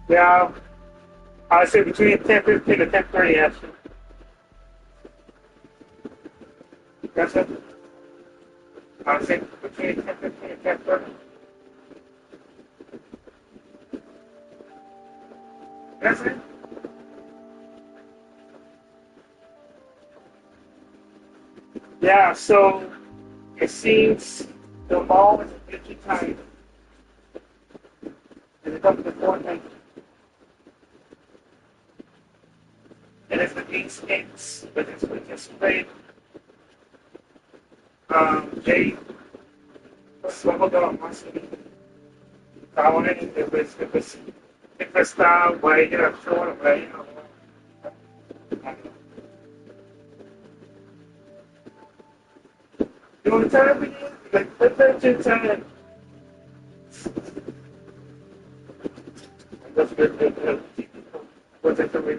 Yeah, I say between 10:15 and 10:30 actually. That's it. I say between 10:15 and 10:30. That's it. Yeah, so it seems the mall is a busy time. And it comes to Fortnite. And it's the East Kings, but it's we just played Jay Swaggled on my city. Ahora siempre está guay de actor, guay, you want to tell me, let's tell it. That's good. What's it for me?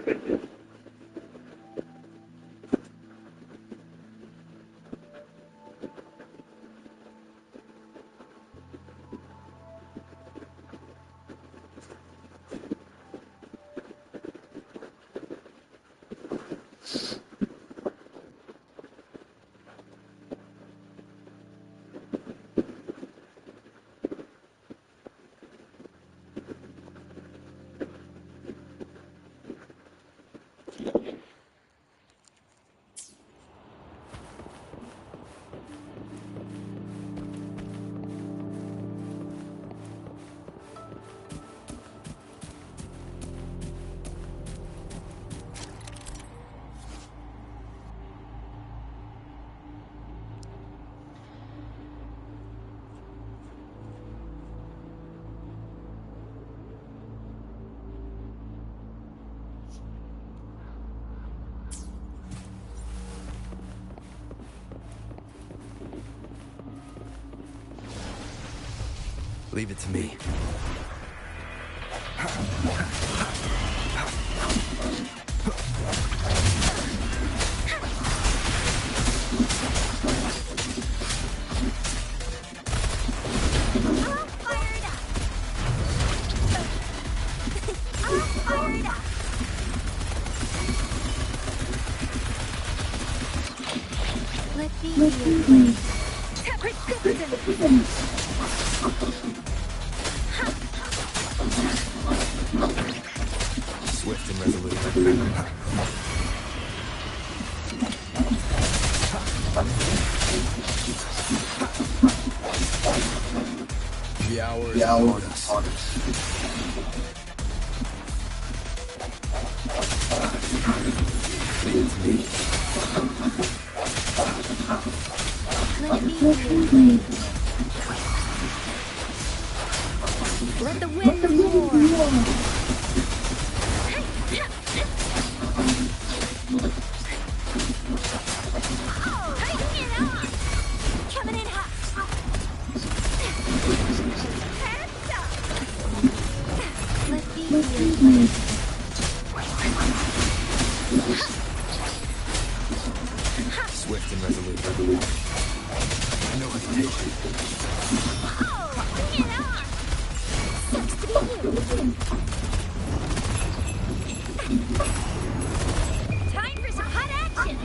Leave it to me. Let me be your blade. Swift and resolute. The hour is upon us. Leave it to me. Let me be your blade. Let the wind roar. Coming in hot. Let me be your blade. Swift and resolute. No hesitation. Bring it on. Sucks to be you. Time for some hot action.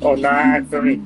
Oh, nice. Rover.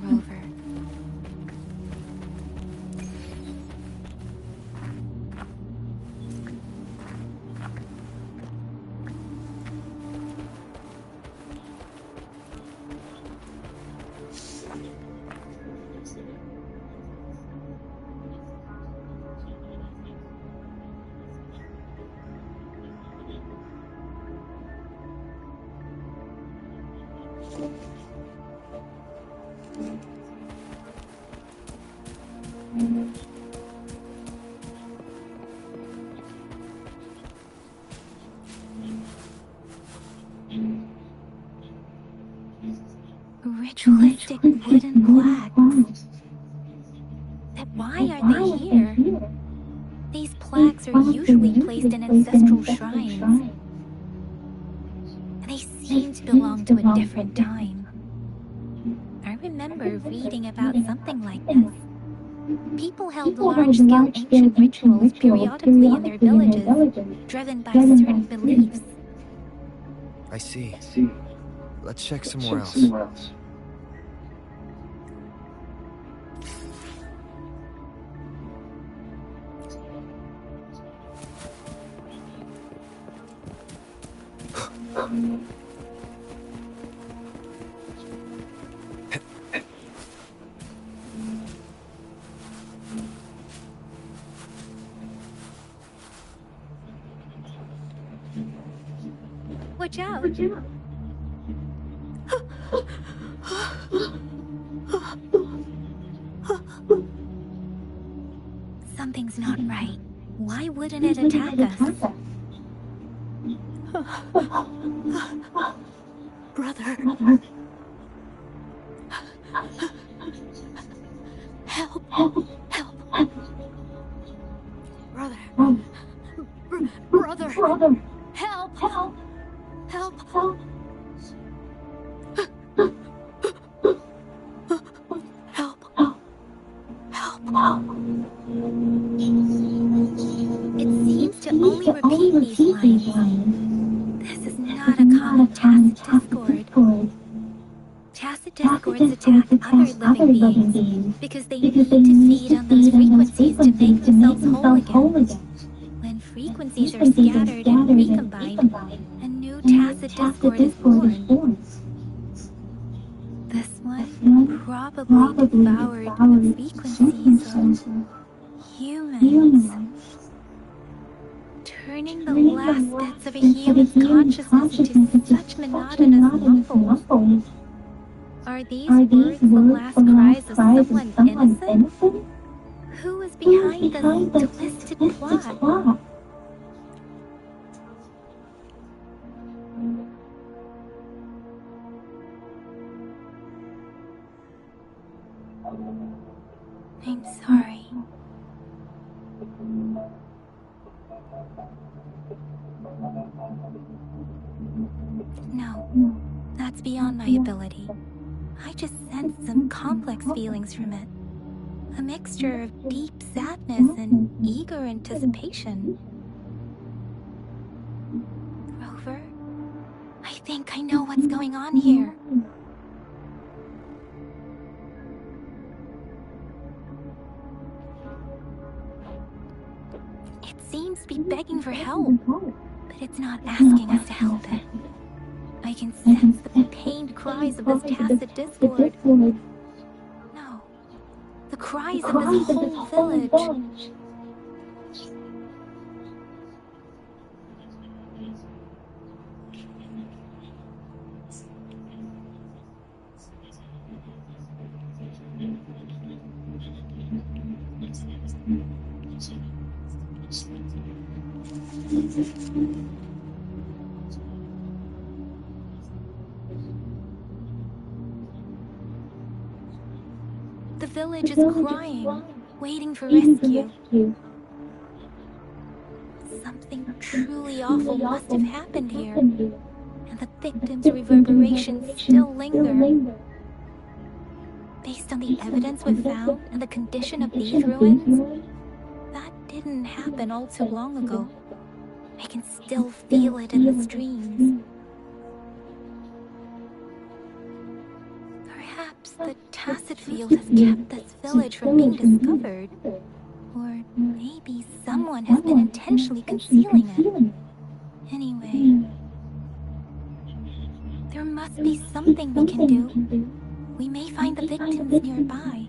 Ritualistic wooden plaques. Why are they here? These plaques are usually placed in ancestral shrines. They seem to belong to a different time. I remember reading about something like this. People held large-scale ancient rituals periodically in their villages, driven by certain beliefs. I see. Let's check somewhere else. Watch out! Something's not right. Why wouldn't it attack us? Brother. Help! Help! Brother. Brother. Help! Help! Help! It seems to only repeat these lines. This is not a common tacit discord. Tacit discords attack other living beings because they need to feed on those frequencies to make themselves whole again. When frequencies are scattered and recombined, a new tacit discord is born. This one probably devoured the frequencies of humans, turning the last bits of a human's consciousness into such monotonous mumbles. Are these words the last cries of someone innocent? Who is behind this twisted plot? I'm sorry. No, that's beyond my ability. I just sensed some complex feelings from it. A mixture of deep sadness and eager anticipation. Rover, I think I know what's going on here. It seems to be begging for help, but it's not asking us to help it. I can sense the pained cries of this tacit discord. No, the cries of this whole village. The village is crying, waiting for rescue. Something truly awful must have happened here, and the victims' reverberations still linger. Based on the evidence we've found and the condition of these ruins, that didn't happen all too long ago. I can still feel it in the streams. Perhaps the tacit field has kept this village from being discovered. Or maybe someone has been intentionally concealing it. Anyway, there must be something we can do. We may find the victims nearby.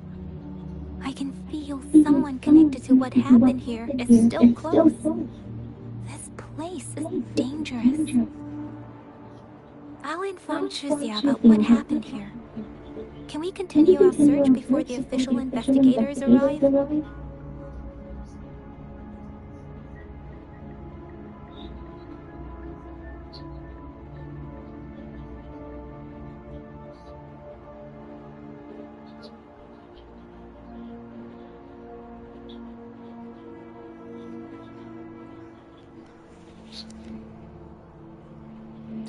I can feel someone connected to what happened here is still close. This place is dangerous. I'll inform Chuzia about what happened here. Can we continue our search before the official investigators arrive?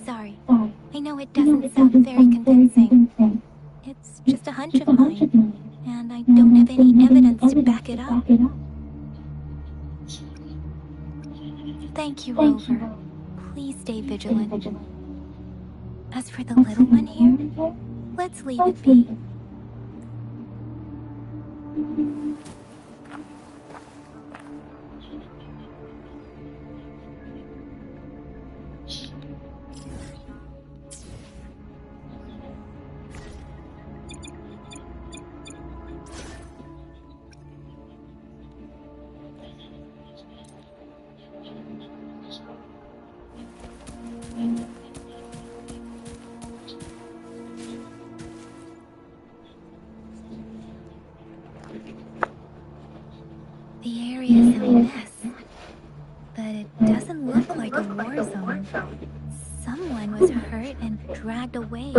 Sorry, I know it doesn't sound very convincing. It's just a hunch of mine, and I don't have any evidence to back it up. Thank you, Rover. Please stay vigilant. As for the little one here, let's leave it be. The area is a mess, but it doesn't look like a war zone. Someone was hurt and dragged away.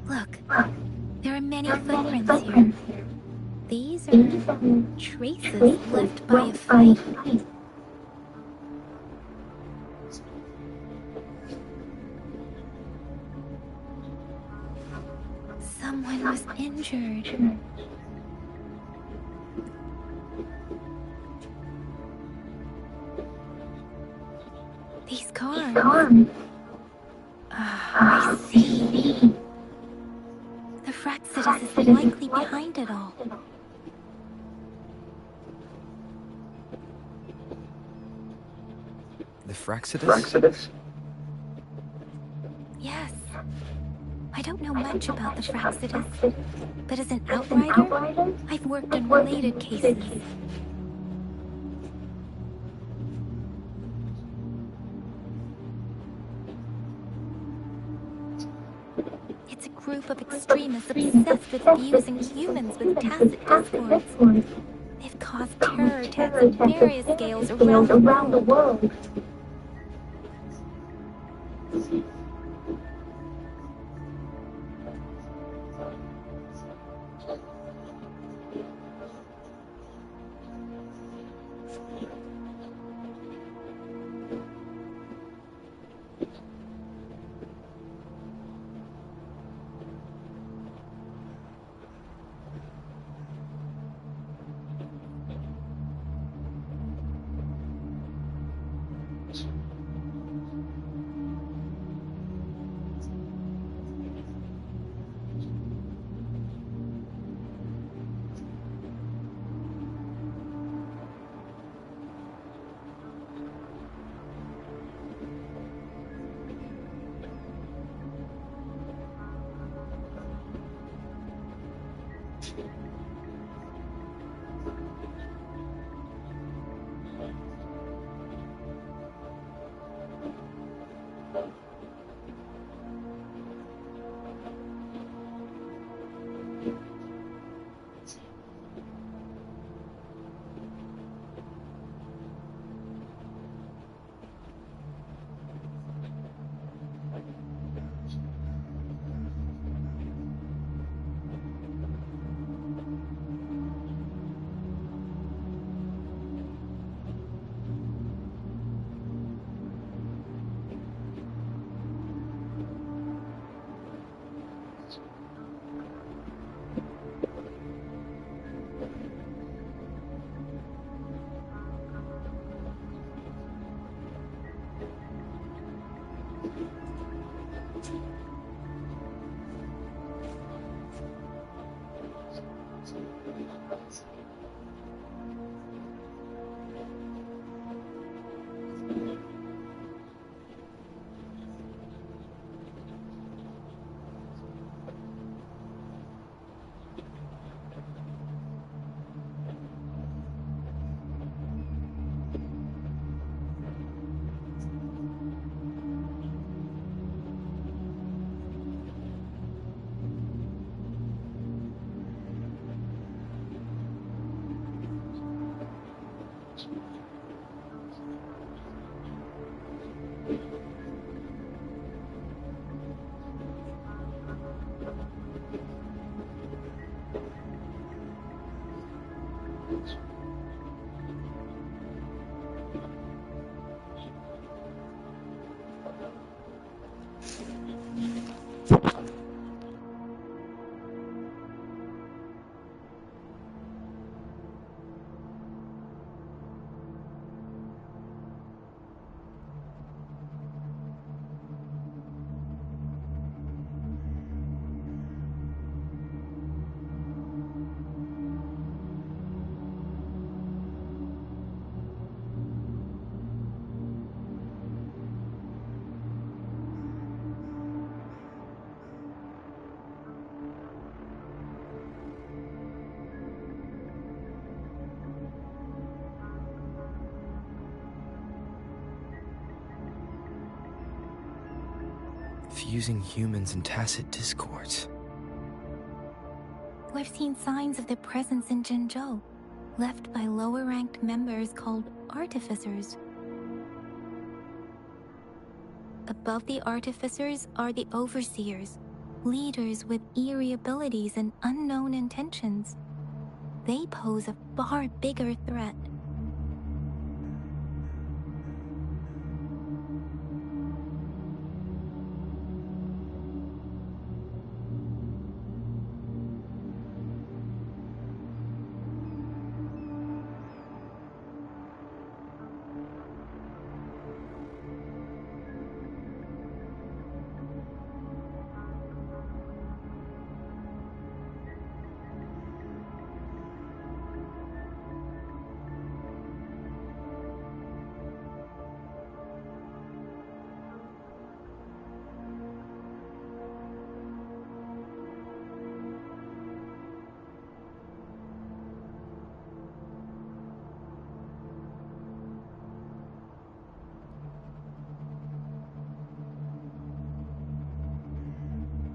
Look, there are many footprints here. These are traces left by a fight. Someone was injured. These cars. I see. The Fraxidus is likely behind it all. The Fraxidus? Yes. I don't know much about the Fraxidus, but as an outrider, I've worked on related cases. It's a group of extremists obsessed with fusing humans with tacit discords. They've caused terror attacks on various scales around the world. Fusing humans in tacit discords. We've seen signs of their presence in Jinzhou, left by lower-ranked members called artificers. Above the artificers are the overseers, leaders with eerie abilities and unknown intentions. They pose a far bigger threat.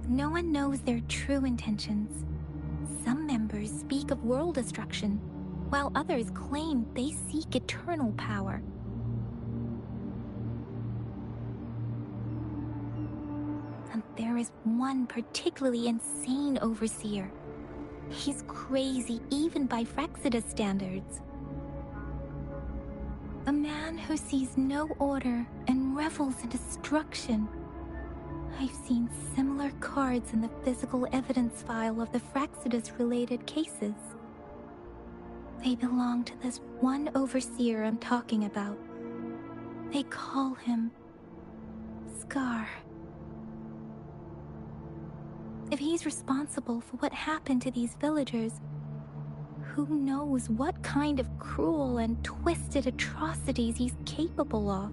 No one knows their true intentions. Some members speak of world destruction, while others claim they seek eternal power. And there is one particularly insane overseer. He's crazy even by Frexidus standards. A man who sees no order and revels in destruction. I've seen similar cards in the physical evidence file of the Frexidus-related cases. They belong to this one overseer I'm talking about. They call him Scar. If he's responsible for what happened to these villagers, who knows what kind of cruel and twisted atrocities he's capable of?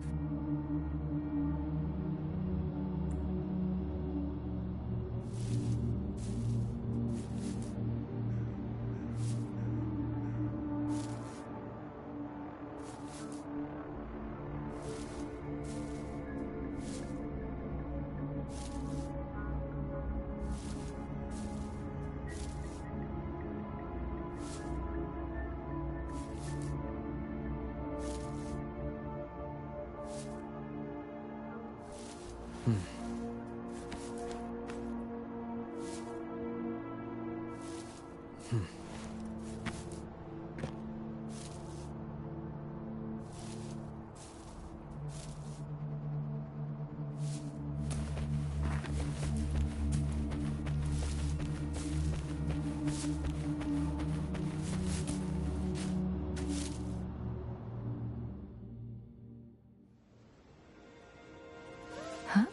Huh?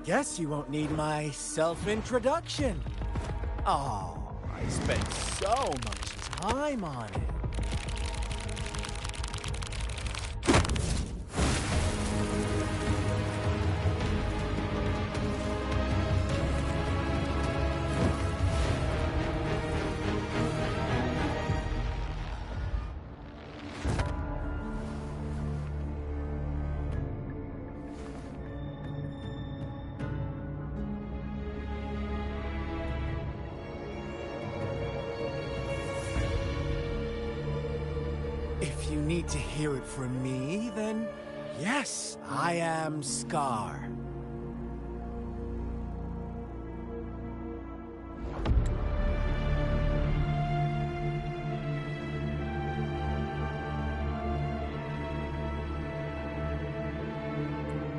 Guess you won't need my self-introduction. Oh, I spent so much time on it. If you need to hear it from me, then yes, I am Scar.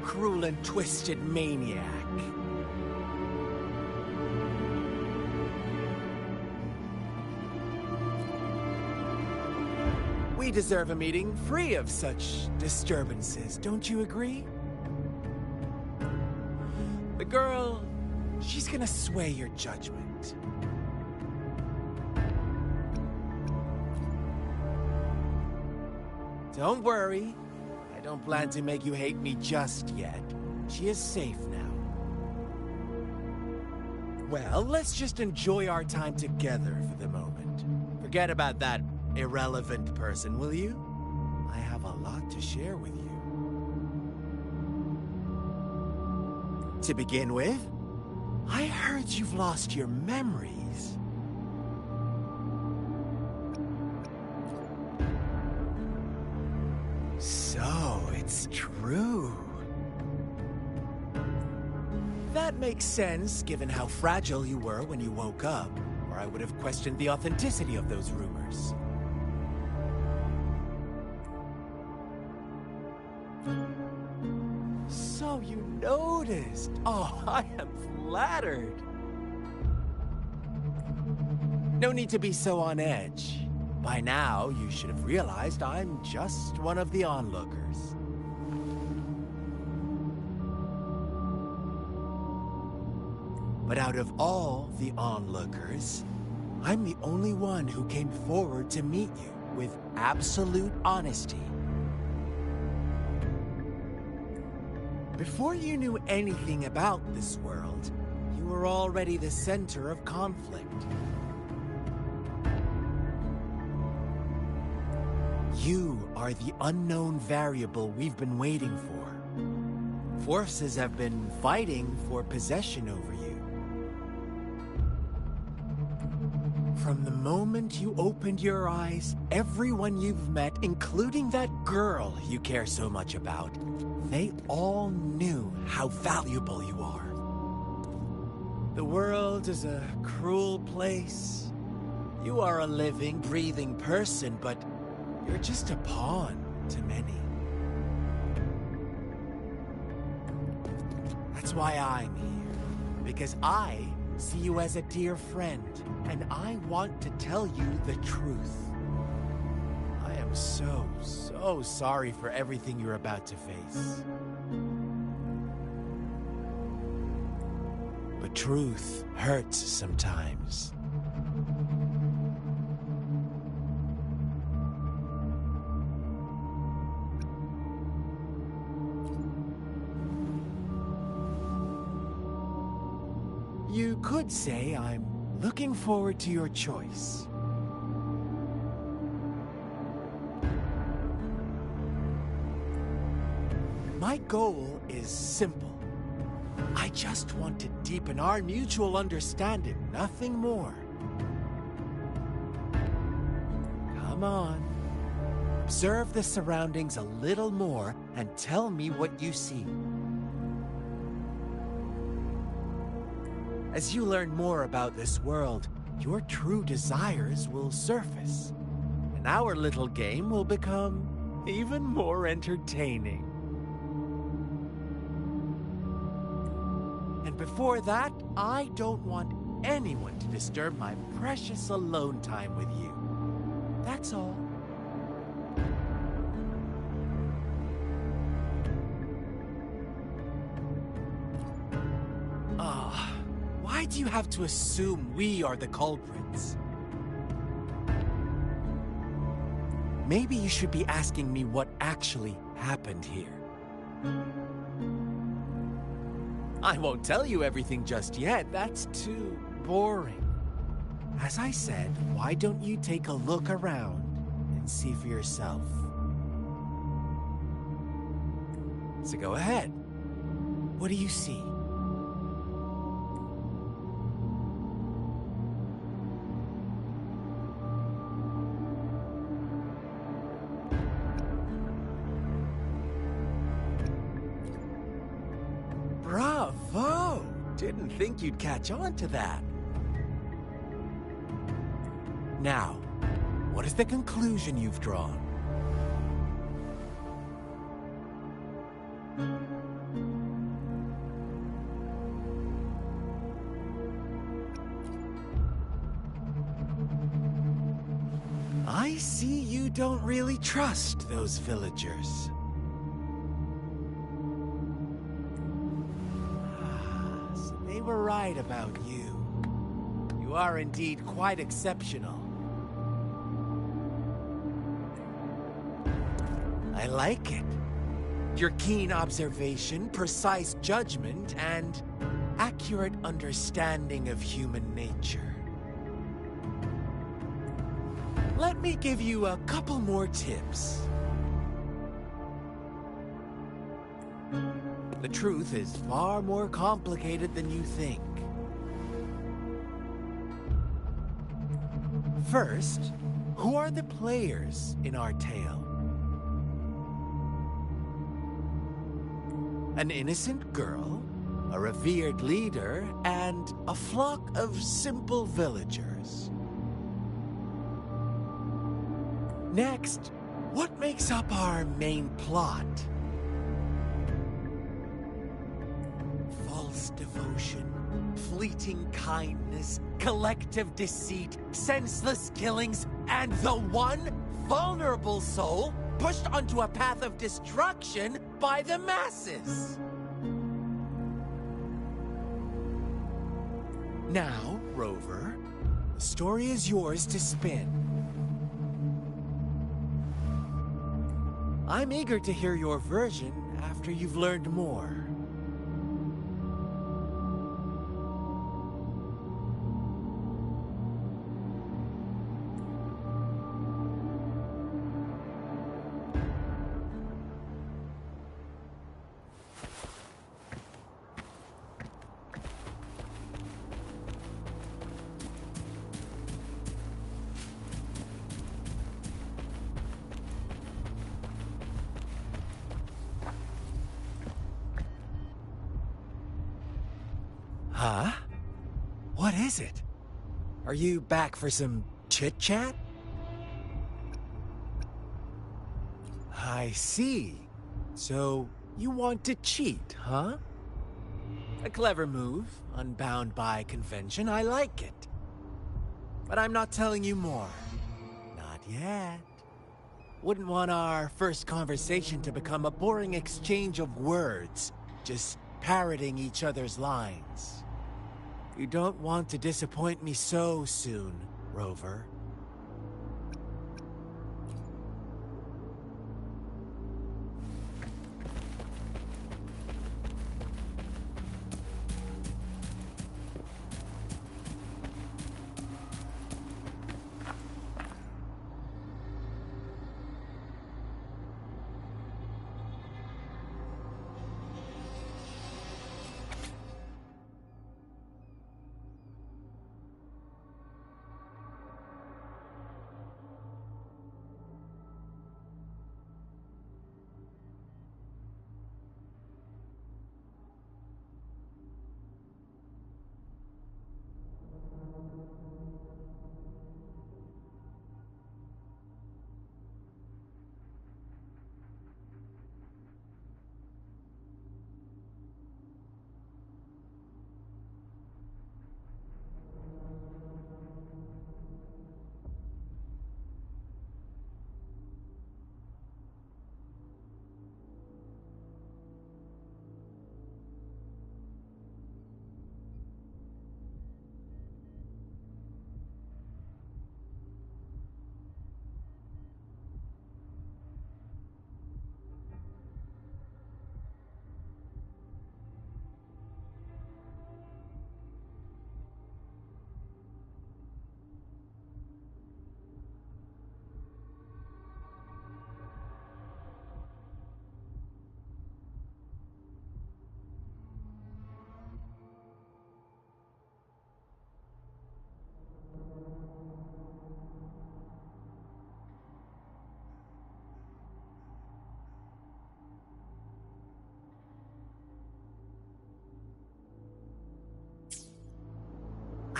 Cruel and twisted maniac. We deserve a meeting free of such disturbances, don't you agree? The girl, she's gonna sway your judgment. Don't worry. I don't plan to make you hate me just yet. She is safe now. Well, let's just enjoy our time together for the moment. Forget about that irrelevant person, will you? I have a lot to share with you. To begin with, I heard you've lost your memories. So, it's true. That makes sense, given how fragile you were when you woke up, or I would have questioned the authenticity of those rumors. So you noticed. Oh, I am flattered. No need to be so on edge. By now, you should have realized I'm just one of the onlookers. But out of all the onlookers, I'm the only one who came forward to meet you with absolute honesty. Before you knew anything about this world, you were already the center of conflict. You are the unknown variable we've been waiting for. Forces have been fighting for possession over you. From the moment you opened your eyes, everyone you've met, including that girl you care so much about, they all knew how valuable you are. The world is a cruel place. You are a living, breathing person, but you're just a pawn to many. That's why I'm here. Because I see you as a dear friend, and I want to tell you the truth. I am so sorry for everything you're about to face. But truth hurts sometimes. You could say I'm looking forward to your choice. My goal is simple. I just want to deepen our mutual understanding, nothing more. Come on. Observe the surroundings a little more and tell me what you see. As you learn more about this world, your true desires will surface, and our little game will become even more entertaining. And before that, I don't want anyone to disturb my precious alone time with you. That's all. Why do you have to assume we are the culprits? Maybe you should be asking me what actually happened here. I won't tell you everything just yet. That's too boring. As I said, why don't you take a look around and see for yourself? So go ahead. What do you see? didn't think you'd catch on to that. Now, what is the conclusion you've drawn? I see you don't really trust those villagers. So they were right about you. You are indeed quite exceptional. I like it. Your keen observation, precise judgment, and accurate understanding of human nature. Let me give you a couple more tips. The truth is far more complicated than you think. First, who are the players in our tale? An innocent girl, a revered leader, and a flock of simple villagers. Next, what makes up our main plot? False devotion, fleeting kindness, collective deceit, senseless killings, and the one vulnerable soul pushed onto a path of destruction by the masses. Now, Rover, the story is yours to spin. I'm eager to hear your version after you've learned more. Huh? What is it? Are you back for some chit-chat? I see. So, you want to cheat, huh? A clever move, unbound by convention. I like it. But I'm not telling you more. Not yet. Wouldn't want our first conversation to become a boring exchange of words, just parroting each other's lines. You don't want to disappoint me so soon, Rover.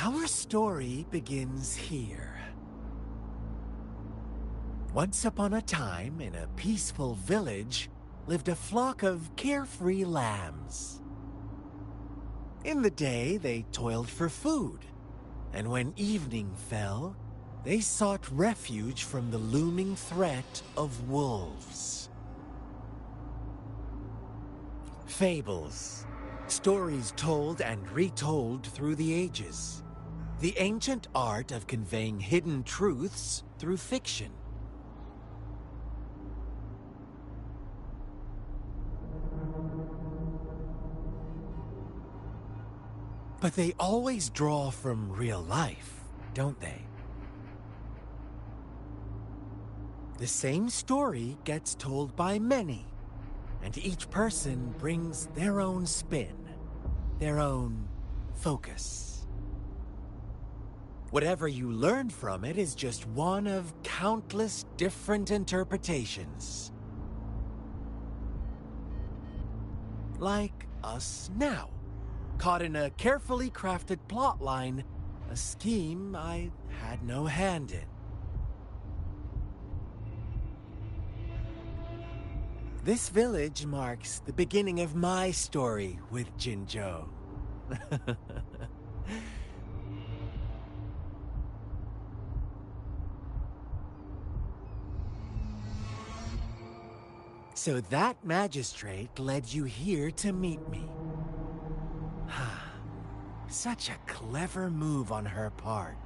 Our story begins here. Once upon a time, in a peaceful village, lived a flock of carefree lambs. In the day, they toiled for food, and when evening fell, they sought refuge from the looming threat of wolves. Fables, stories told and retold through the ages. The ancient art of conveying hidden truths through fiction. But they always draw from real life, don't they? The same story gets told by many, and each person brings their own spin, their own focus. Whatever you learn from it is just one of countless different interpretations. Like us now. Caught in a carefully crafted plotline, a scheme I had no hand in. This village marks the beginning of my story with Jinzhou. So that magistrate led you here to meet me. Such a clever move on her part.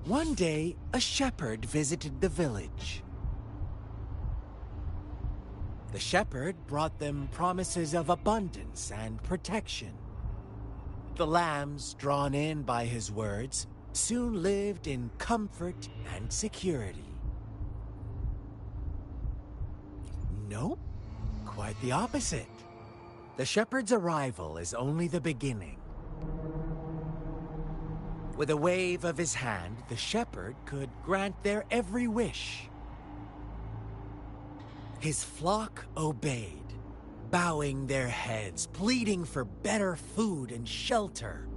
One day, a shepherd visited the village. The shepherd brought them promises of abundance and protection. The lambs, drawn in by his words, soon lived in comfort and security. Nope, quite the opposite. The shepherd's arrival is only the beginning. With a wave of his hand, the shepherd could grant their every wish. His flock obeyed, bowing their heads, pleading for better food and shelter.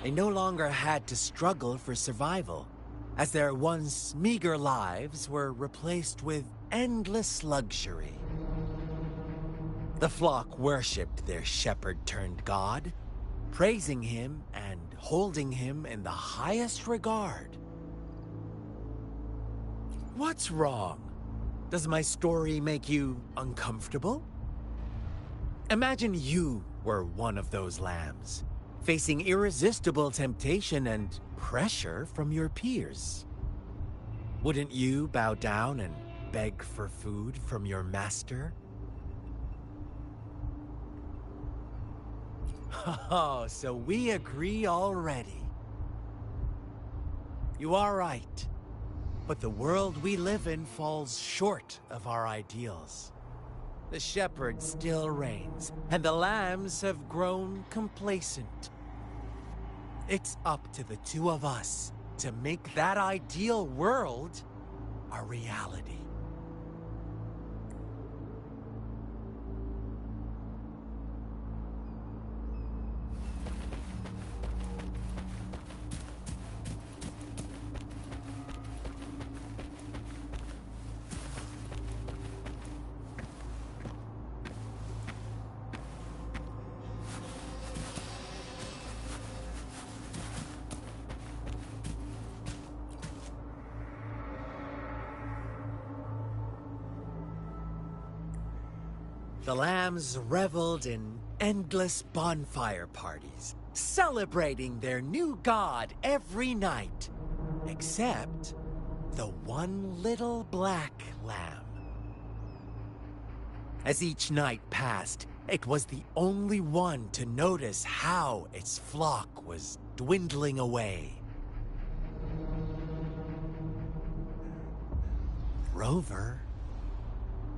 They no longer had to struggle for survival, as their once meager lives were replaced with endless luxury. The flock worshipped their shepherd-turned-god, praising him and holding him in the highest regard. What's wrong? Does my story make you uncomfortable? Imagine you were one of those lambs, facing irresistible temptation and pressure from your peers. Wouldn't you bow down and beg for food from your master? Oh, so we agree already. You are right. But the world we live in falls short of our ideals. The shepherd still reigns, and the lambs have grown complacent. It's up to the two of us to make that ideal world a reality. The lambs reveled in endless bonfire parties, celebrating their new god every night, except the one little black lamb. As each night passed, it was the only one to notice how its flock was dwindling away. Rover,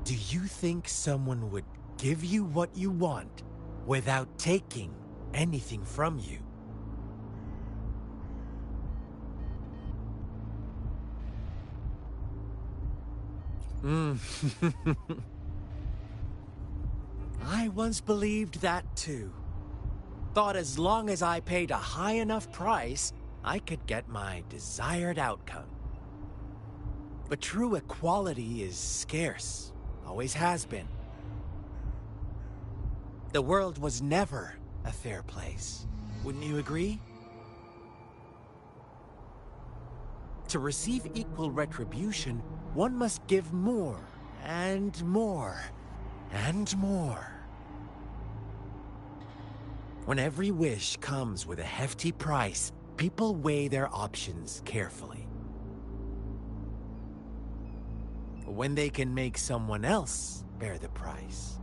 do you think someone would give you what you want without taking anything from you? I once believed that too. Thought as long as I paid a high enough price, I could get my desired outcome. But true equality is scarce, always has been. The world was never a fair place. Wouldn't you agree? To receive equal retribution, one must give more, and more, and more. When every wish comes with a hefty price, people weigh their options carefully. When they can make someone else bear the price,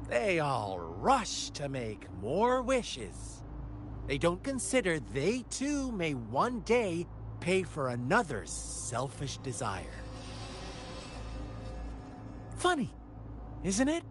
they all rush to make more wishes. They don't consider they too may one day pay for another's selfish desire. Funny, isn't it?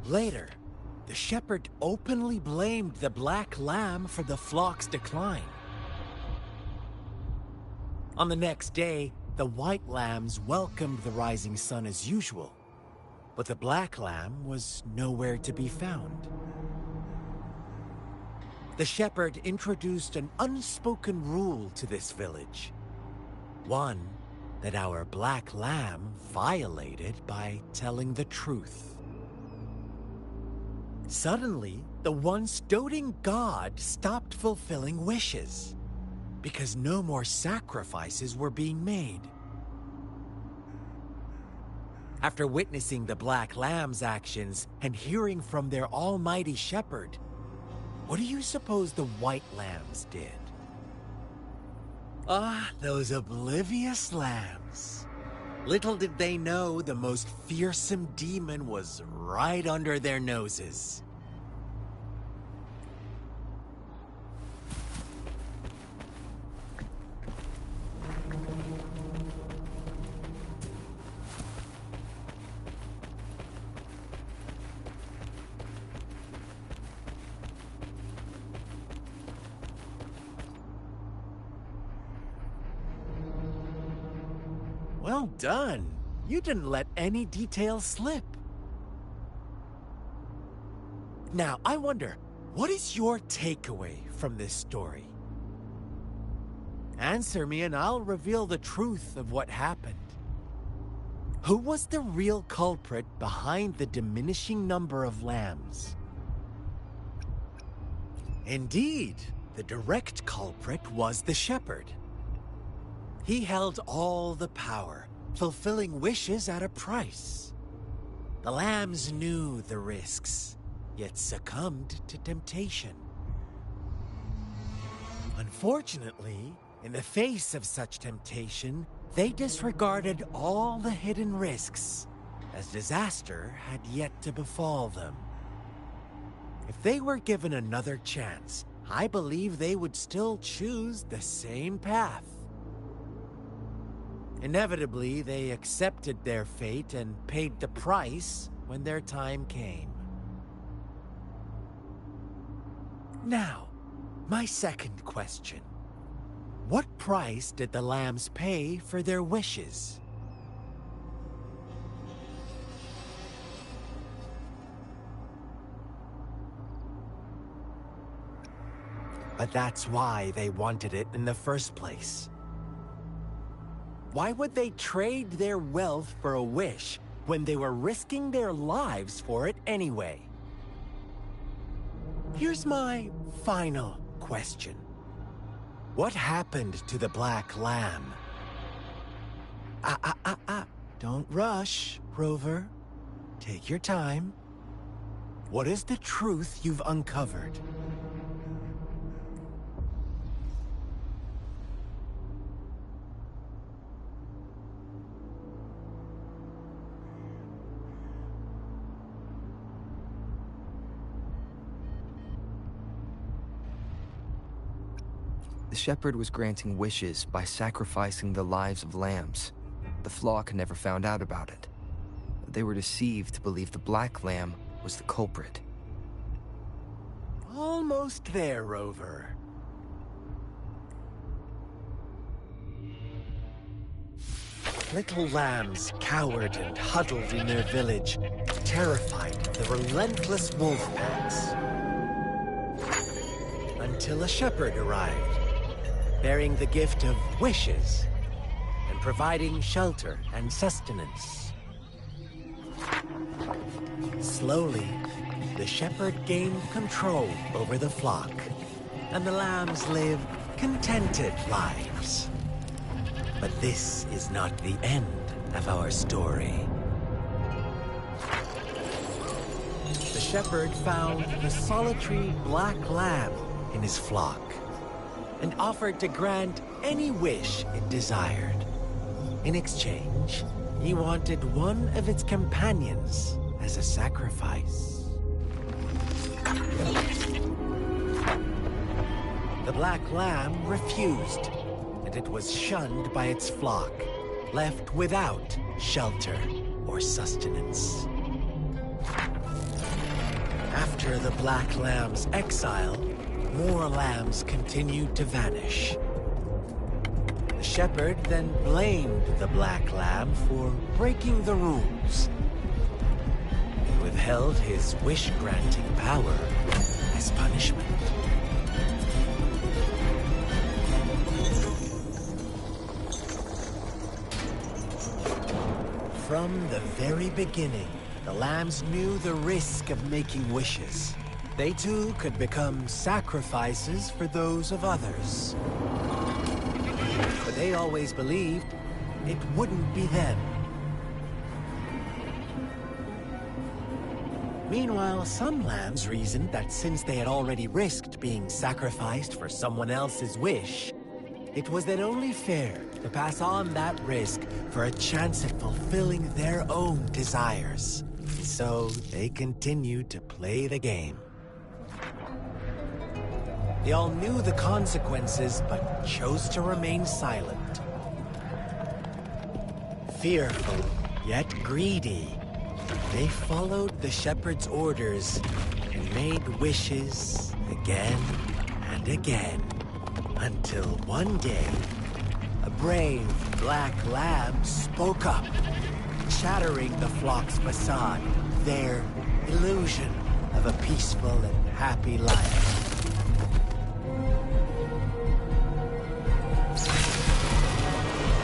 Later, the shepherd openly blamed the black lamb for the flock's decline. On the next day, the white lambs welcomed the rising sun as usual, but the black lamb was nowhere to be found. The shepherd introduced an unspoken rule to this village, one that our black lamb violated by telling the truth. Suddenly, the once doting god stopped fulfilling wishes because no more sacrifices were being made. After witnessing the black lamb's actions and hearing from their almighty shepherd, what do you suppose the white lambs did? Ah, those oblivious lambs. Little did they know the most fearsome demon was right under their noses. Well done. You didn't let any details slip. Now, I wonder, what is your takeaway from this story? Answer me and I'll reveal the truth of what happened. Who was the real culprit behind the diminishing number of lambs? Indeed, the direct culprit was the shepherd. He held all the power, fulfilling wishes at a price. The lambs knew the risks, yet succumbed to temptation. Unfortunately, in the face of such temptation, they disregarded all the hidden risks, as disaster had yet to befall them. If they were given another chance, I believe they would still choose the same path. Inevitably, they accepted their fate and paid the price when their time came. Now, my second question. What price did the lambs pay for their wishes? But that's why they wanted it in the first place. Why would they trade their wealth for a wish when they were risking their lives for it anyway? Here's my final question. What happened to the black lamb? Don't rush, Rover. Take your time. What is the truth you've uncovered? The shepherd was granting wishes by sacrificing the lives of lambs. The flock never found out about it. They were deceived to believe the black lamb was the culprit. Almost there, Rover. Little lambs cowered and huddled in their village, terrified of the relentless wolf packs. Until a shepherd arrived, bearing the gift of wishes and providing shelter and sustenance. Slowly, the shepherd gained control over the flock, and the lambs lived contented lives. But this is not the end of our story. The shepherd found the solitary black lamb in his flock and offered to grant any wish it desired. In exchange, he wanted one of its companions as a sacrifice. The black lamb refused, and it was shunned by its flock, left without shelter or sustenance. After the Black Lamb's exile, more lambs continued to vanish. The shepherd then blamed the Black Lamb for breaking the rules. He withheld his wish-granting power as punishment. From the very beginning, the lambs knew the risk of making wishes. They too could become sacrifices for those of others. But they always believed it wouldn't be them. Meanwhile, some lambs reasoned that since they had already risked being sacrificed for someone else's wish, it was then only fair to pass on that risk for a chance at fulfilling their own desires. So they continued to play the game. They all knew the consequences, but chose to remain silent. Fearful, yet greedy, they followed the shepherd's orders and made wishes again and again. Until one day, a brave black lamb spoke up, shattering the flock's facade, their illusion of a peaceful and happy life.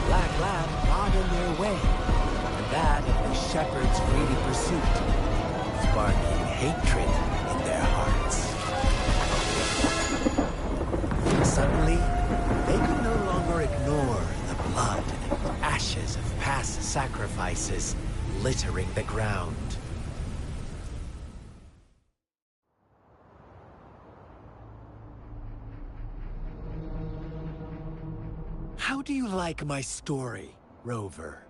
Black lamb got in their way, and that of the shepherd's greedy pursuit, sparking hatred in their hearts. Suddenly, they could no longer ignore the blood and ashes of past sacrifices littering the ground. How do you like my story, Rover?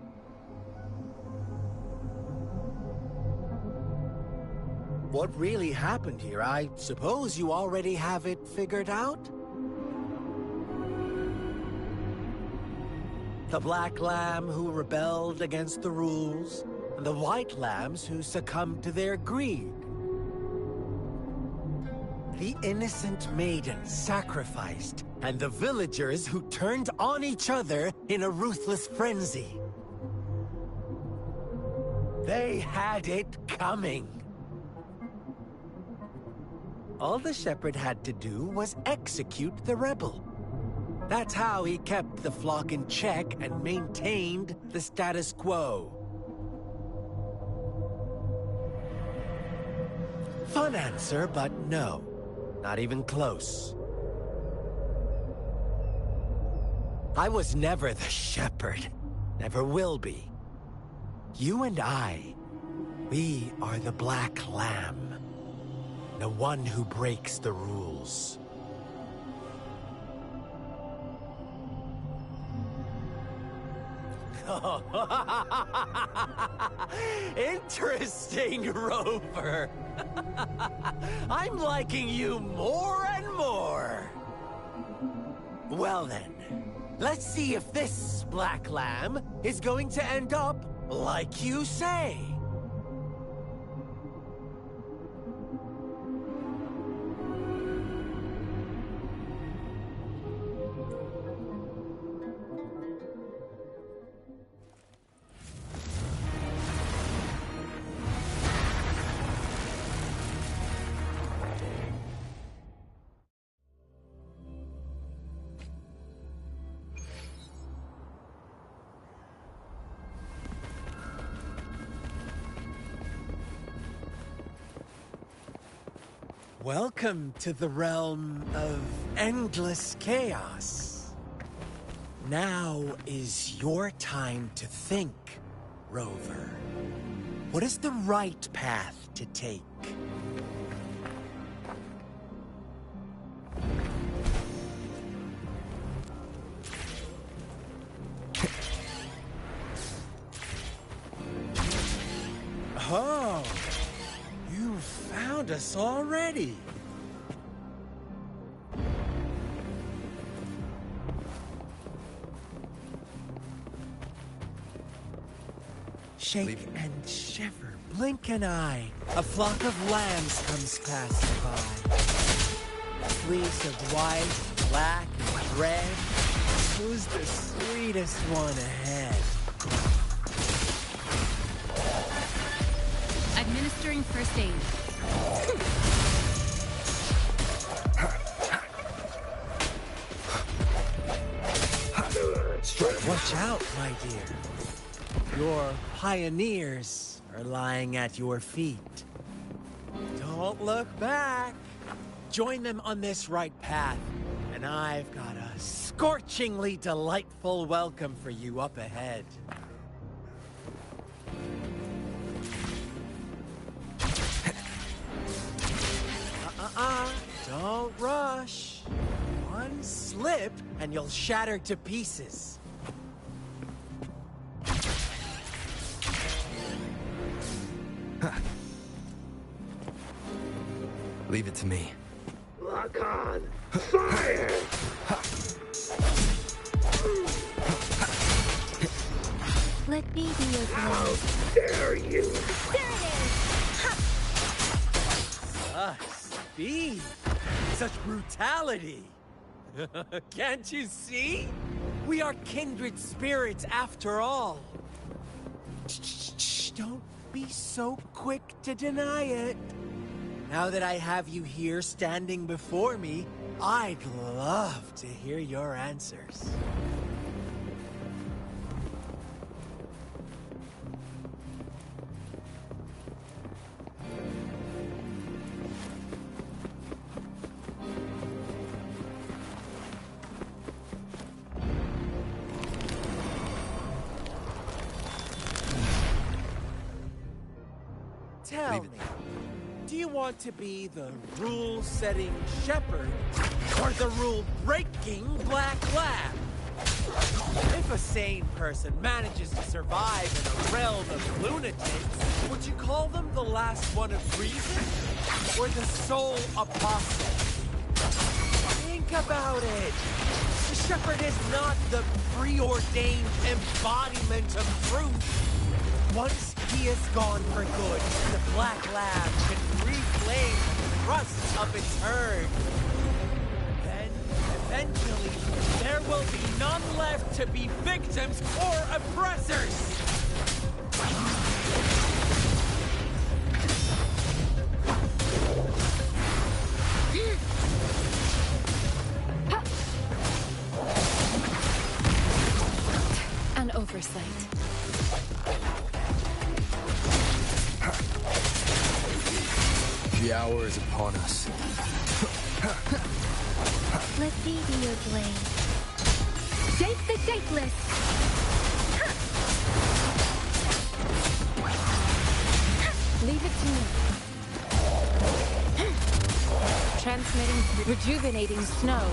What really happened here? I suppose you already have it figured out? The black lamb who rebelled against the rules, and the white lambs who succumbed to their greed. The innocent maiden sacrificed, and the villagers who turned on each other in a ruthless frenzy. They had it coming. All the shepherd had to do was execute the rebel. That's how he kept the flock in check and maintained the status quo. Fun answer, but no. Not even close. I was never the shepherd. Never will be. You and I, we are the Black Lamb. The one who breaks the rules. Interesting, Rover. I'm liking you more and more. Well then, let's see if this Black Lamb is going to end up like you say. Welcome to the realm of endless chaos. Now is your time to think, Rover. What is the right path to take? Oh! You found us already! Shake and shiver, blink an eye. A flock of lambs comes passing by. Fleece of white, black, and red. Who's the sweetest one ahead? Administering first aid. Watch out, my dear. Your pioneers are lying at your feet. Don't look back. Join them on this right path, and I've got a scorchingly delightful welcome for you up ahead. Don't rush. One slip, and you'll shatter to pieces. Leave it to me. Lock on! Fire! Let me be your How blade. dare you! There it is! Speed! Such brutality! Can't you see? We are kindred spirits after all. Shh, don't be so quick to deny it. Now that I have you here standing before me, I'd love to hear your answers. Tell me, do you want to be the rule-setting shepherd or the rule-breaking black lab? If a sane person manages to survive in a realm of lunatics, would you call them the last one of reason or the sole apostle? Think about it. The shepherd is not the preordained embodiment of truth. Once he is gone for good, the Black Lab can reclaim the trust of its herd. Then, eventually, there will be none left to be victims or oppressors! An oversight. The hour is upon us. Let me be your blade. Shake the shapeless! Leave it to me. Transmitting rejuvenating snow.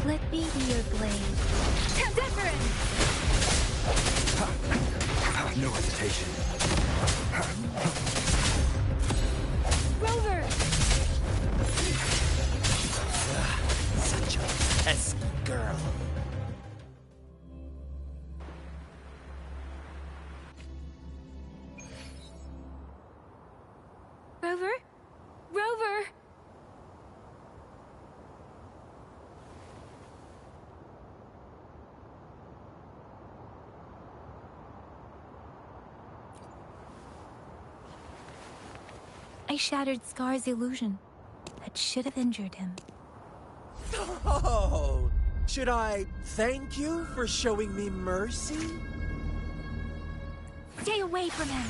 Let me be your blade. Different! No hesitation. Rover! Such a pesky girl. Rover? Rover! I shattered Scar's illusion. That should have injured him. Oh, should I thank you for showing me mercy? Stay away from him!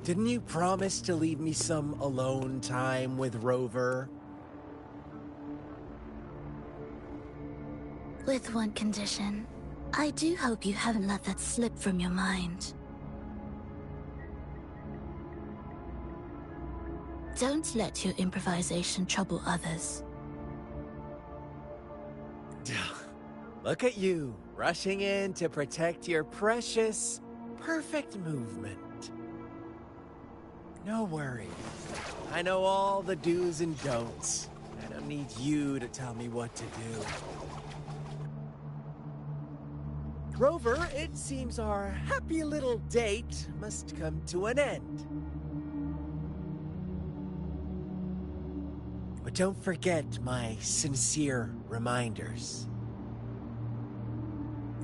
Didn't you promise to leave me some alone time with Rover? With one condition. I do hope you haven't let that slip from your mind. Don't let your improvisation trouble others. Look at you, rushing in to protect your precious, perfect movement. No worries. I know all the do's and don'ts. I don't need you to tell me what to do. Rover, it seems our happy little date must come to an end. But don't forget my sincere reminders.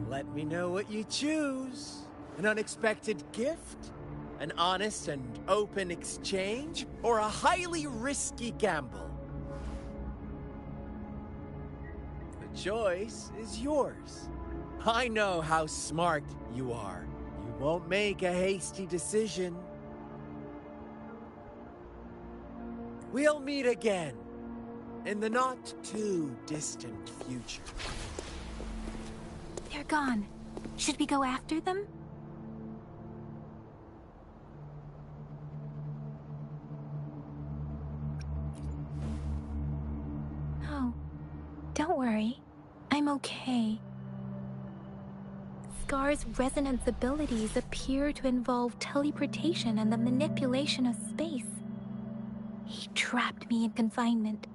Let me know what you choose. An unexpected gift? An honest and open exchange? Or a highly risky gamble? The choice is yours. I know how smart you are. You won't make a hasty decision. We'll meet again in the not-too-distant future. They're gone. Should we go after them? Oh, don't worry. I'm okay. Scar's resonance abilities appear to involve teleportation and the manipulation of space. He trapped me in confinement,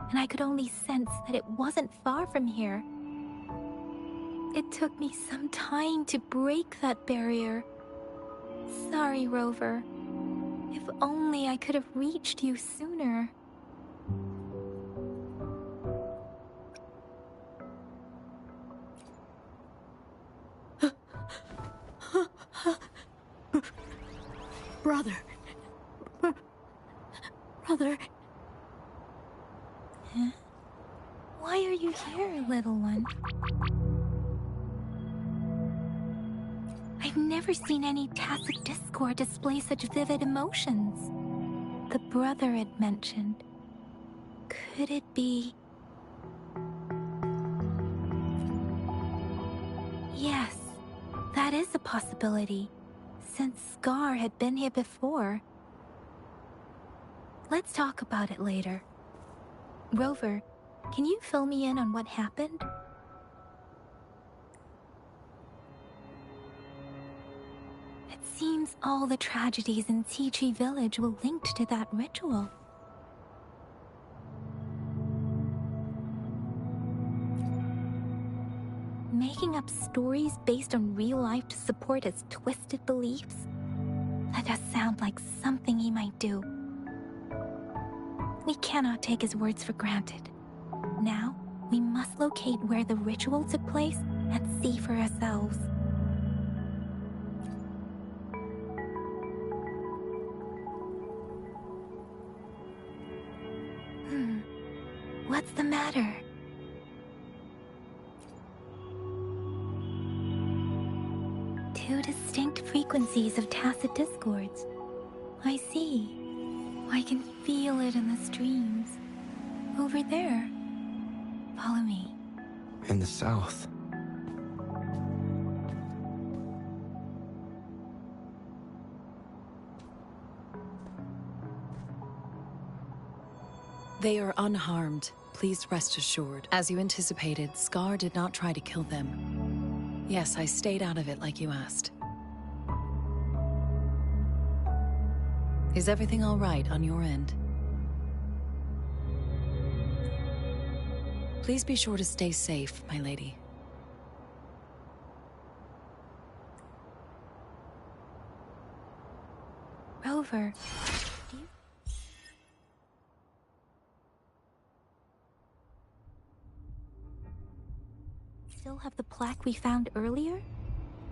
and I could only sense that it wasn't far from here. It took me some time to break that barrier. Sorry, Rover. If only I could have reached you sooner. Brother. Brother. Huh? Why are you here, little one? I've never seen any tacit discord display such vivid emotions. The brother it mentioned. Could it be... Yes, that is a possibility, since Scar had been here before. Let's talk about it later. Rover, can you fill me in on what happened? It seems all the tragedies in Tea Tree Village were linked to that ritual. Making up stories based on real life to support his twisted beliefs? That does sound like something he might do. We cannot take his words for granted. Now, we must locate where the ritual took place and see for ourselves. What's the matter? Two distinct frequencies of tacit discords. I see. I can feel it in the streams. Over there. Follow me. In the south. They are unharmed. Please rest assured. As you anticipated, Scar did not try to kill them. Yes, I stayed out of it like you asked. Is everything all right on your end? Please be sure to stay safe, my lady. Rover, do you... still have the plaque we found earlier?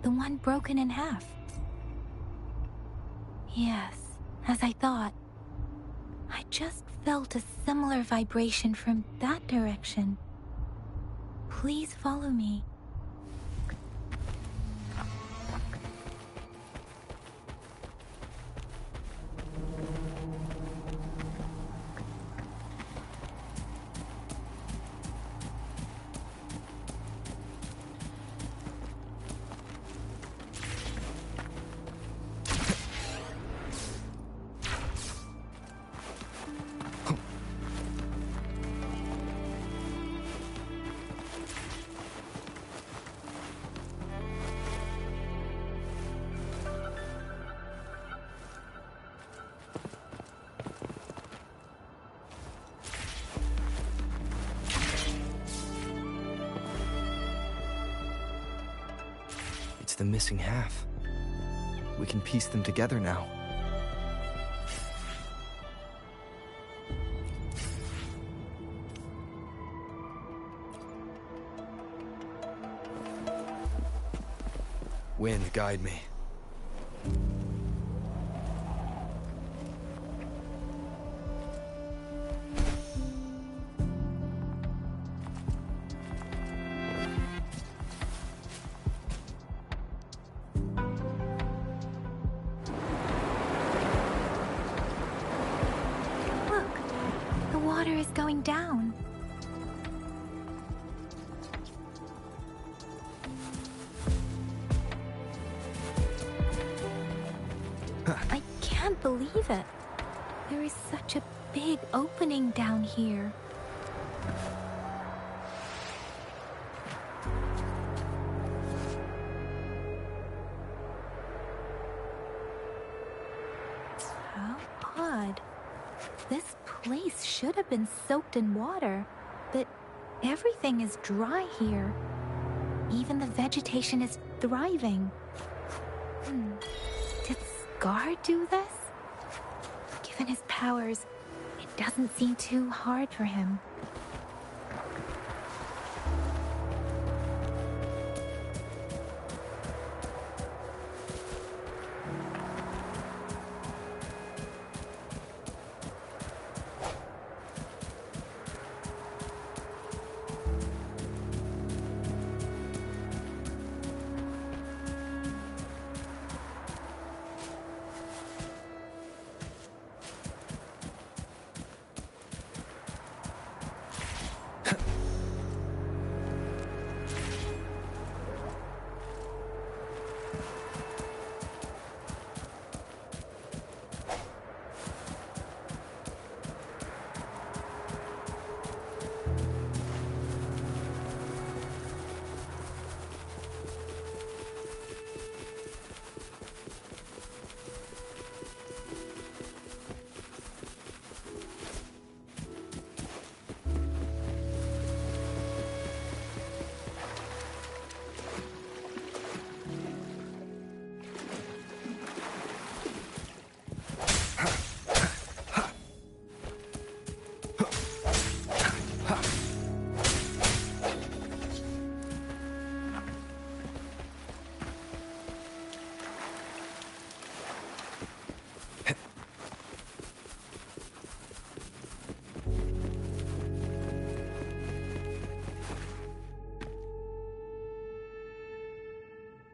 The one broken in half? Yes, as I thought. I just felt a similar vibration from that direction. Please follow me. It's the missing half. We can piece them together now. Wind, guide me. Look, the water is going down. I can't believe it. There is such a big opening down here. How odd. This place should have been soaked in water, but everything is dry here. Even the vegetation is thriving. Did Scar do this? Given his powers, it doesn't seem too hard for him.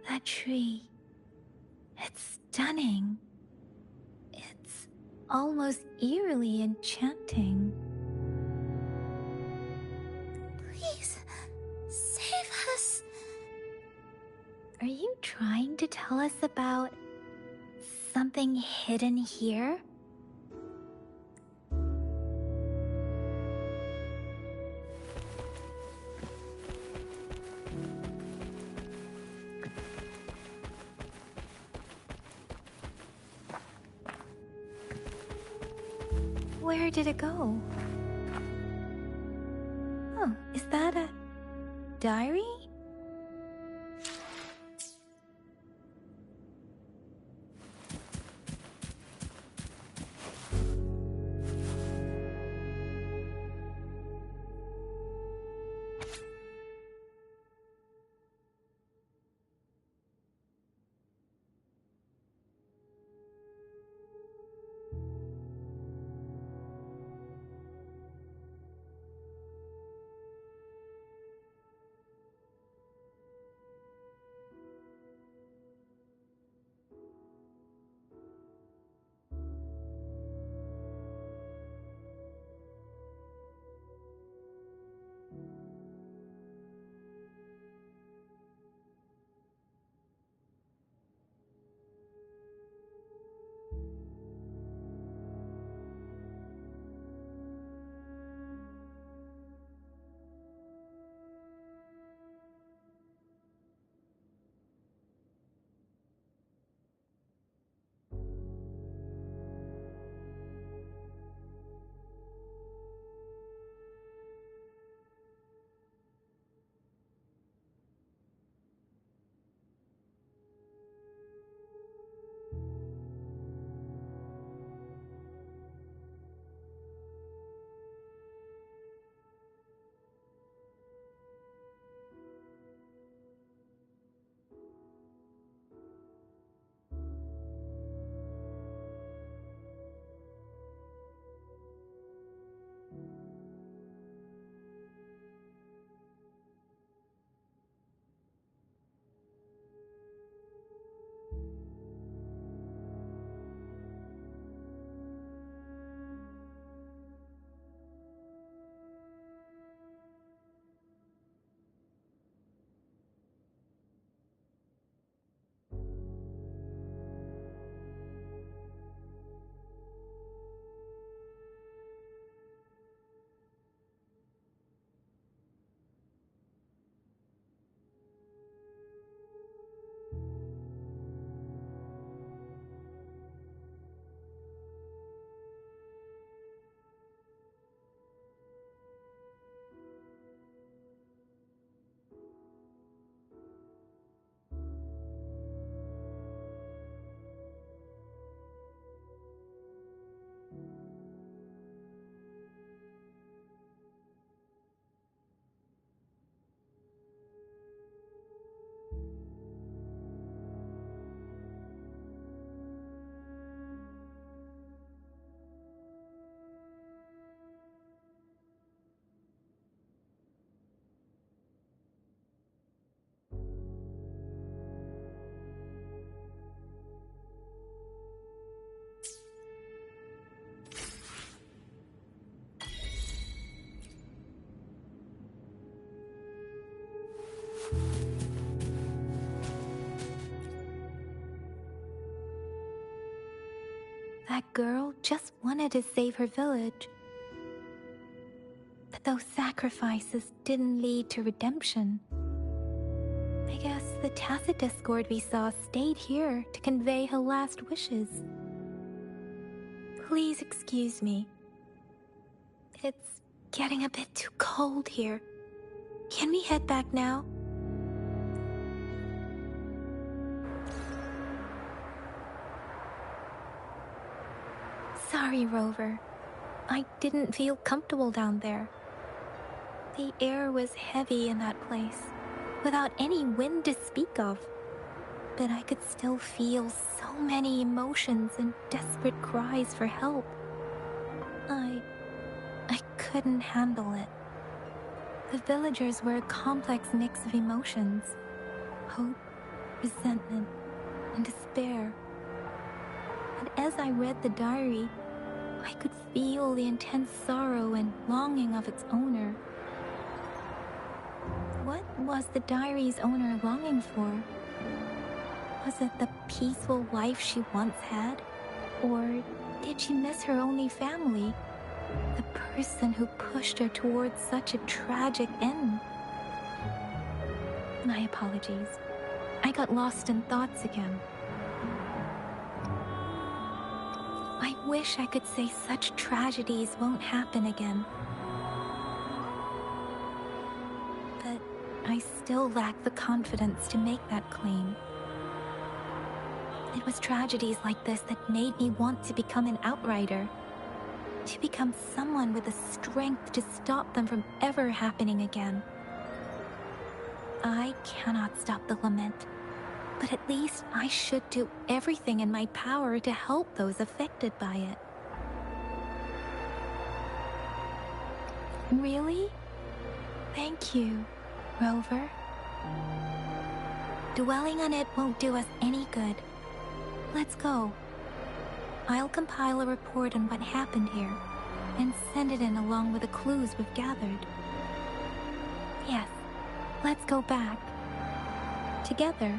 That tree. It's stunning. It's almost eerily enchanting. Please, save us. Are you trying to tell us about something hidden here? Where did it go? Oh, is that a diary? That girl just wanted to save her village. But those sacrifices didn't lead to redemption. I guess the tacit discord we saw stayed here to convey her last wishes. Please excuse me. It's getting a bit too cold here. Can we head back now? Sorry, Rover. I didn't feel comfortable down there. The air was heavy in that place, without any wind to speak of. But I could still feel so many emotions and desperate cries for help. I couldn't handle it. The villagers were a complex mix of emotions: hope, resentment, and despair. And as I read the diary, I could feel the intense sorrow and longing of its owner. What was the diary's owner longing for? Was it the peaceful life she once had? Or did she miss her only family? The person who pushed her towards such a tragic end? My apologies. I got lost in thoughts again. I wish I could say such tragedies won't happen again. But I still lack the confidence to make that claim. It was tragedies like this that made me want to become an outrider. To become someone with the strength to stop them from ever happening again. I cannot stop the lament, but at least I should do everything in my power to help those affected by it. Really? Thank you, Rover. Dwelling on it won't do us any good. Let's go. I'll compile a report on what happened here and send it in along with the clues we've gathered. Yes, let's go back. Together.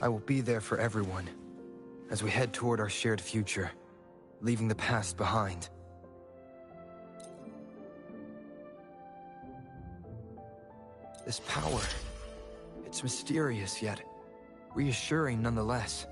I will be there for everyone as we head toward our shared future, leaving the past behind. This power, it's mysterious yet reassuring nonetheless.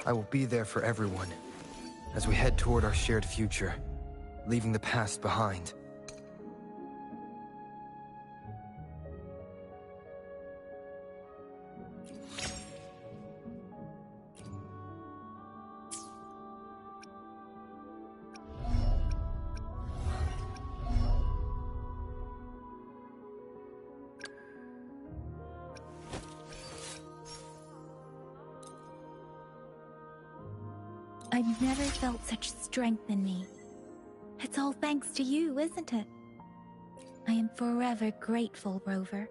I will be there for everyone as we head toward our shared future, leaving the past behind. I've never felt such strength in me. It's all thanks to you, isn't it? I am forever grateful, Rover,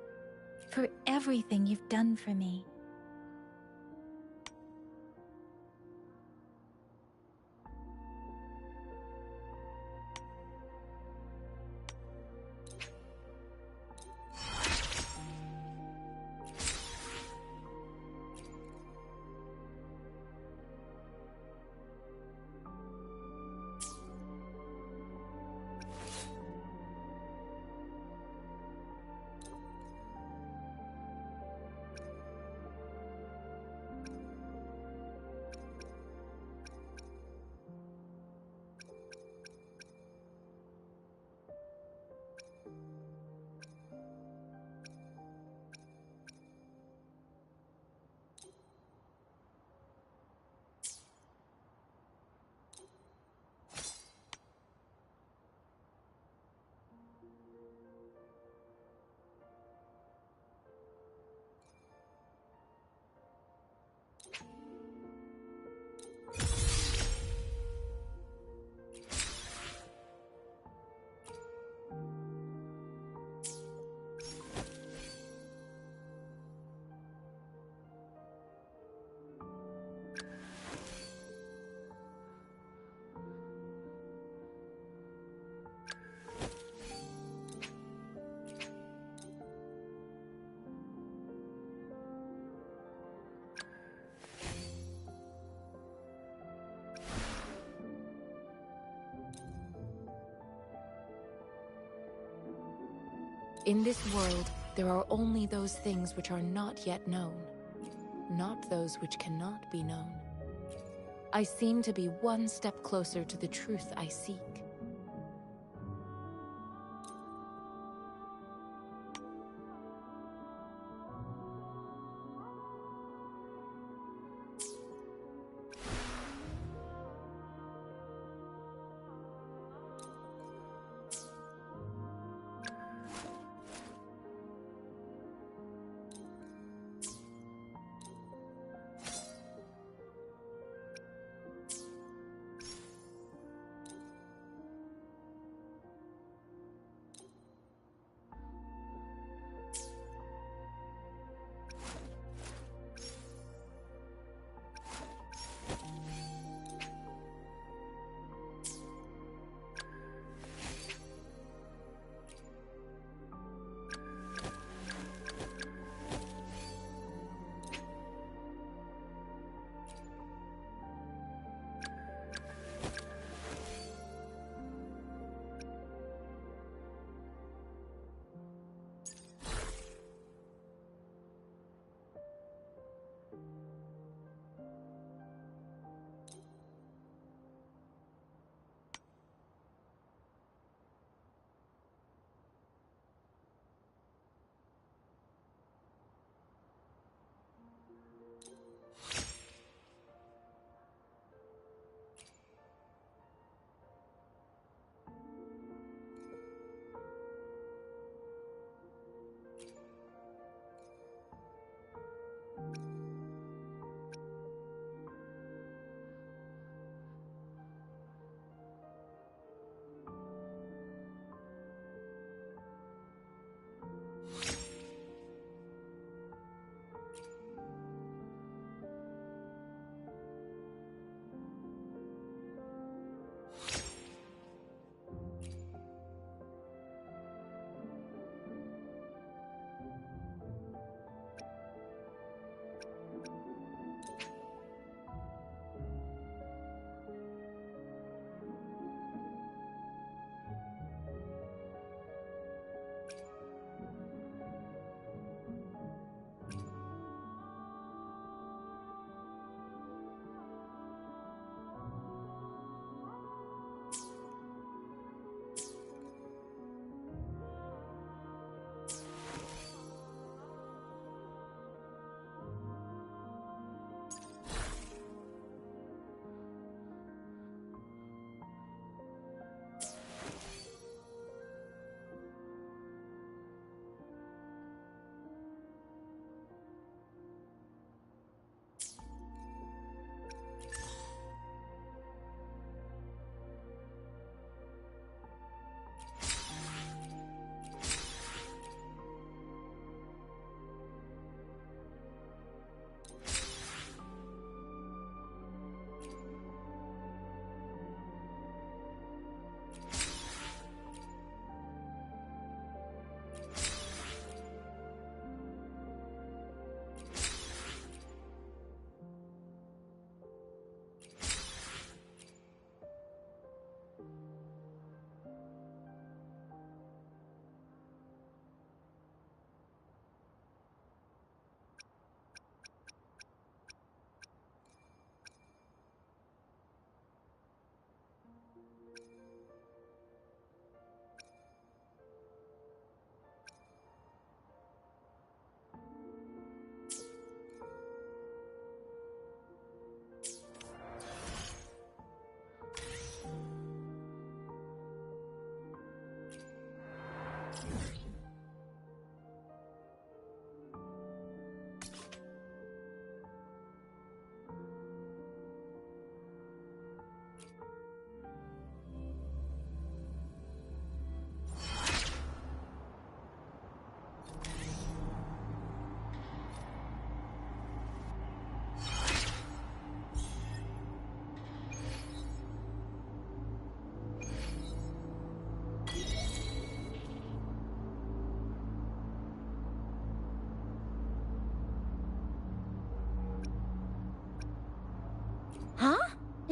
for everything you've done for me. In this world, there are only those things which are not yet known. not those which cannot be known. I seem to be one step closer to the truth I seek.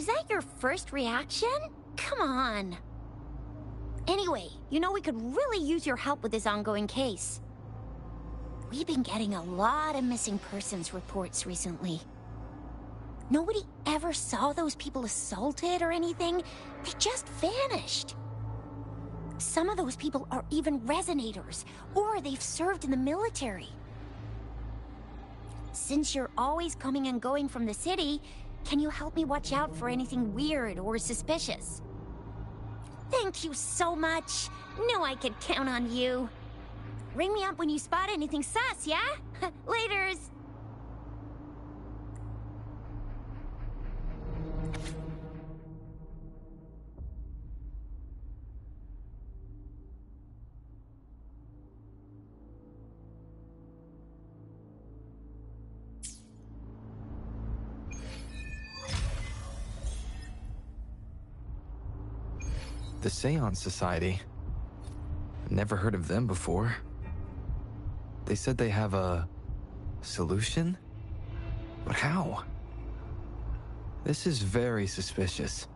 Is that your first reaction? Come on. Anyway, you know we could really use your help with this ongoing case. We've been getting a lot of missing persons reports recently. Nobody ever saw those people assaulted or anything. They just vanished. Some of those people are even resonators, or they've served in the military. Since you're always coming and going from the city, can you help me watch out for anything weird or suspicious? Thank you so much. Knew I could count on you. Ring me up when you spot anything sus, yeah? Laters. The Seance Society. Never heard of them before. They said they have a solution? But how? This is very suspicious.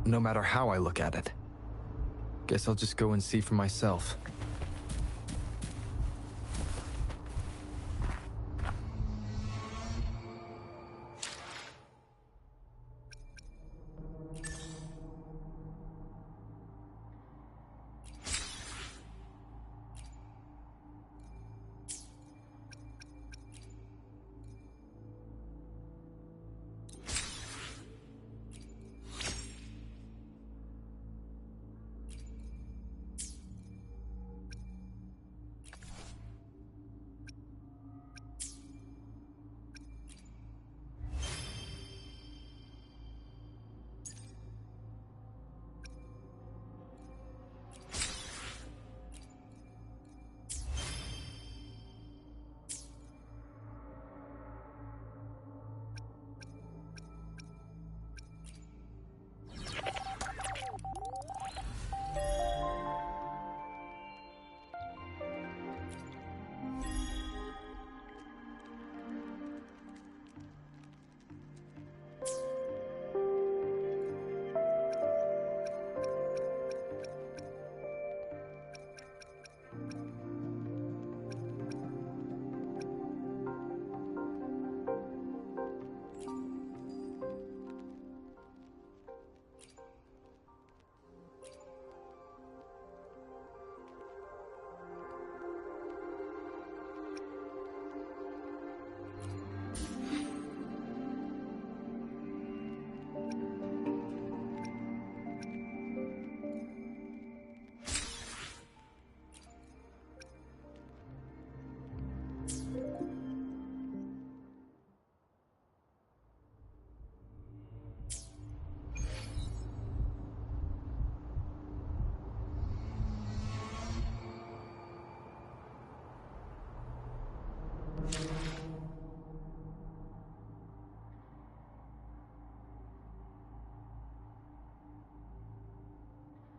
No matter how I look at it. Guess I'll just go and see for myself.